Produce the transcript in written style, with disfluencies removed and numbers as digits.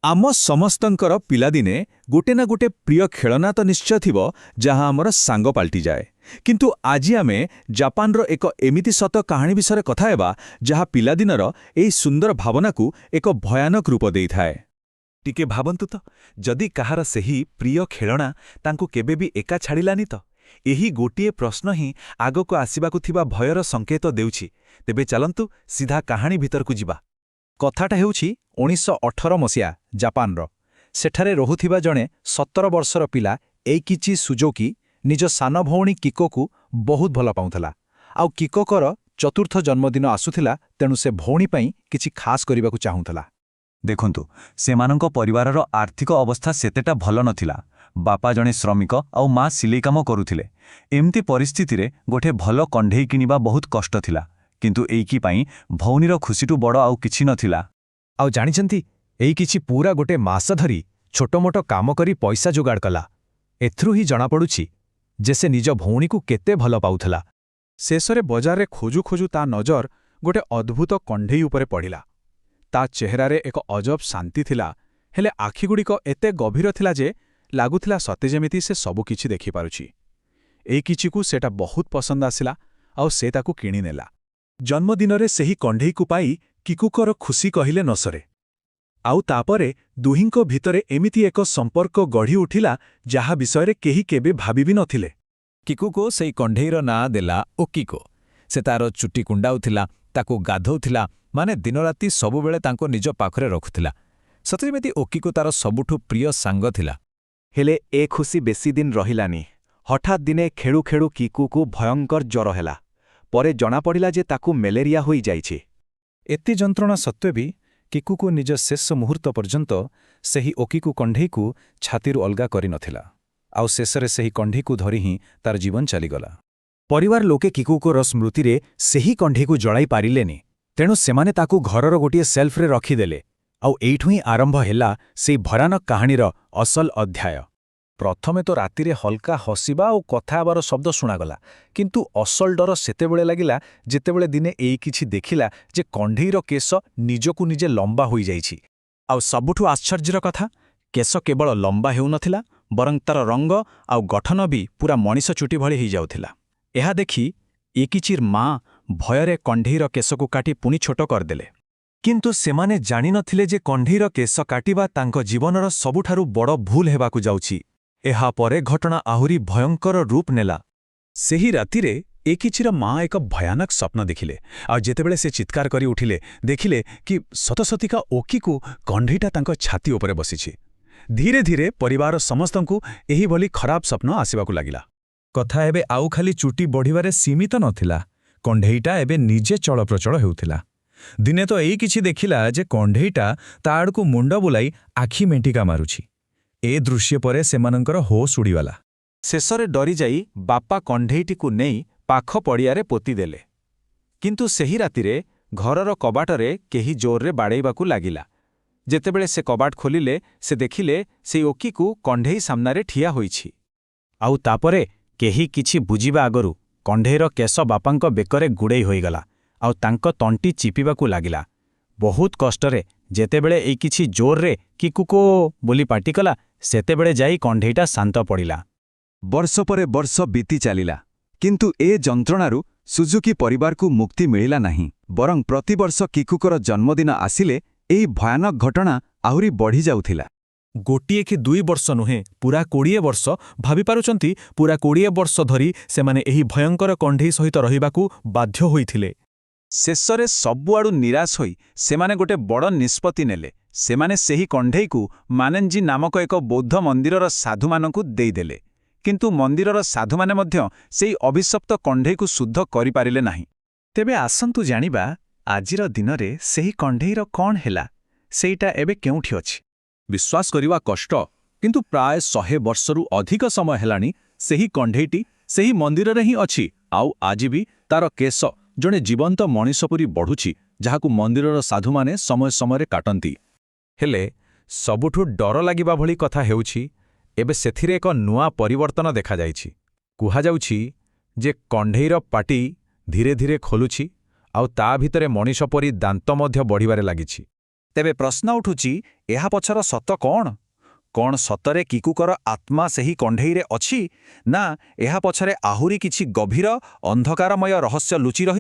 आम समस्तंकर पिलादिने गोटे ना गोटे प्रिय खेलना तो निश्चय थिबो जहाँ आमर सांग पाल्टी जाए। किंतु आजी आमे जापानर एक एमिति सत कहानी विषय कथा हेबा जहाँ पिलादिनर एई सुंदर भावना को एक भयानक रूप देई थाए। टिके भाबंतु तो जदि कहार सेही प्रिय खेलना तांकु केबे भी एका छाड़िलानी तो एही गोटिए प्रश्न ही आगको आसिबाकु थिबा भयर संकेत देउछि। तेबे चलंतु सीधा कहानी भितर को जिबा। कथाटा हेउछि 1918 मसिया जापानर। सेठारे रहुथिबा जणे 17 वर्षर पिला एइकिची सुजोकी निज सान भौणी किकोकु बहुत भल पाउथला। आउ किकोकर चतुर्थ जन्मदिन आसुथिला, तेणु से भौणी पई किछि खास करिबाकु चाहुथला। देखंतु सेमानंको परिवारर आर्थिक अवस्था सेतेटा भल नथिला। बापा जणे श्रमिक आउ माँ सिलाई काम करुथिले। एमती परिस्थिति रे गोटे भल कंढेई किनिबा बहुत कष्ट थिला। किंतु एइकी पई भौनीर खुशीटु बड़ आउ किछि नथिला। आउ जानिचंती एइकिची पूरा गोटे मास धरी छोटोमोटो काम करी पैसा जोगाड़ कला। एथरु ही जणा पडुछि जे से निज भौणीकु केते भल पाउथला। शेषरे बजारे खोजु खोजु ता नजर गोटे अद्भुत कंढेई उपरे पड़िला। ता चेहरारे एक अजब शांति थिला, हेले आखिगुड़िक एते गभीर थिला जे लागुथिला सते जेमिति से सबु किछि देखि पारुछि। एई किछिकु सेटा बहुत पसंद आसिला आउ से ताकु किणी नेला। जन्मदिनरे सेही कंढेईकु पाई किकुकर खुशी कहिले नसरे। आउ तापरे दुहिंको भितरे एमिति एक संपर्क गढ़ी उठिला जाहा विषयरे केही केबे भाबिबि नथिले। किकुको सेई कंढेईर ना देला ओकिको। से तार चुटी कुंडाउथिला, ताकु गाधौथिला, माने दिनराति सबुबेले तांको निज पाखरे रखुथिला। सते जेमिति ओकिको तार सबुठु प्रिय सांग थिला। हेले ए खुशी बेसी दिन रहिलानी। हठात दिने खेळु खेळु किकुकु भयंकर ज्वर हेला। परे जणा पड़िला जे ताकु मेलेरिया होई जाइछि। एति जंत्रणा सत्वे भी किकुकु निज शेष मुहूर्त पर्यंत सेही ओकिकु कंढेईकु छातीरु अलगा करि नथिला। आउ शेषरे सेही कंढेईकु धरि ही तार जीवन चलीगला। परिवार लोके किकुकोर स्मृतिरे सेही कंढेईकु जळाई पारिलेनि, तेणु सेमाने ताकु घरर गोटिए सेल्फरे रखिदेले। आउ एइठु ही आरंभ हेला सेही भयानक कहानीर असल अध्याय। प्रथमे तो रातिरे हल्का हसिबा और कथा आबार शब्द शुणागला, किंतु असल डर सेतेबेले लागिला जेतेबेले दिने एई किछि देखिला जे कंढेईर केश निजकु निजे लंबा होई जाइछि। आउ सबुठु आश्चर्यर कथा, केश केवल लंबा हेउ नथिला, बरं तार रंग आउ गठन भी पूरा मଣିଷ चुटी भଳି हेइ जाउथिला। एहा देखि एकिचिर माँ भयरे कंढेईर केशकु काटी पुनी छोट करदेले। किंतु सेमाने जानि नथिले जे कंढेईर केश काटिबा तांको जीवनर सबुठारु बड़ भूल हेबाकु जाउछि। एहा परे घटना आहुरी भयंकर रूप नेला। सेही रातिरे एकिचिर माँ एक भयानक स्वप्न देखिले। आ जेतेबेले से चित्कार करी उठिले, देखिले कि सतसतिका ओकिकु कंढेईटा तांको छाती उपरे बसिछि। धीरे धीरे परिवार समस्तंकु एही भली खराब स्वप्न आसिबाकु लागिला। कथा एबे आउ खाली चुटी बढ़िबारे सीमित नथिला, कंढेईटा एबे निजे चलप्रचल हेउथिला। दिने तो एई किछि देखिला जे कंढेईटा ता आडकु मुंड बुलाई आखि मेंटिका मारुछि। ए दृश्य परे सेमानंकर होश उड़ीवाला। शेषरे डरी जाई बापा कंढेईटिकु नेई पाख पड़ियारे पोती देले। किंतु सेही रातिरे घरर कबाटरे केही जोररे बाड़ेइबाकु लागिला। जेतेबेले से कबाट खोलिले से देखिले से ओकिकु कंढेई सामनारे ठिया होइछि। आउ तापरे केही किछि बुझिबा आगरु कंढेईर केश बापांक बेकरे गुड़ेई होइगला। आउ तांको तंटी चिपिबाकु लागिला। बहुत कष्टरे जेतेबेले एई किछि जोररे किकुको बोली पाटी कला, सेतेबेले जाई कंढेईटा शांत पड़िला। वर्ष परे वर्ष बीती चलिला, किंतु ए जंत्रणारु सुजुकी परिवार को मुक्ति मिलिला नहीं। बरं प्रतिवर्ष किकुकर जन्मदिन आसिले एई भयानक घटना आहुरी बढ़ी जाउथिला। गोटिए कि 2 वर्ष नुहे, पूरा 20 वर्ष। भाभी पारुचंती पूरा 20 वर्ष धरी सेमाने एही भयंकर कंढेई सहित रहिबाकू बाध्य होइथिले। शेषरे सबुआडु निराश होई सेमाने गोटे बड़ निष्पत्ति नेले। सेमाने सेही कंढेईकु मानेंजी नामक एक बौद्ध मंदिरर साधुमानंकु देइदेले। किंतु मंदिरर साधुमाने मध्य सेही अभिशप्त कंढेईकु शुद्ध करि पारिले नाही। तेबे आसंतु जानिबा आजिर दिनरे सेही कंढेईर कौन हेला, सेईटा एबे केउठी अछि। विश्वास करिवा कष्ट, किंतु प्राय 100 वर्षरु अधिक समय हेलानी सेही कंढेईटी सेही मंदिररे ही अछि। आउ आजि भी तार केश जणे जीवंत मଣିଷ परि बढ़ुछि, जाहाकु मंदिरर साधुमाने समय समय काटंती। हेले सबुठु डर लागिबा भली कथा हेउछि एबे सेथिरे एक नुआ परिवर्तन देखा जाइछि। कुहा जाउछि जे कंढेईर पाटी धीरे धीरे खोलुछि, आउ ता भितरे मଣିଷ परि दांत मध्य बढ़िबारे लागिछि। ତେବେ ପ୍ରଶ୍ନ ଉଠୁଛି, ଏହା ପଛର ସତ କ'ଣ? କ'ଣ ସତରେ କିକୁକର ଆତ୍ମା ସେହି କଣ୍ଢେଇରେ ଅଛି, ନା ଏହା ପଛରେ ଆହୁରି କିଛି ଗଭୀର ଅନ୍ଧକାରମୟ ରହସ୍ୟ ଲୁଚି ରହି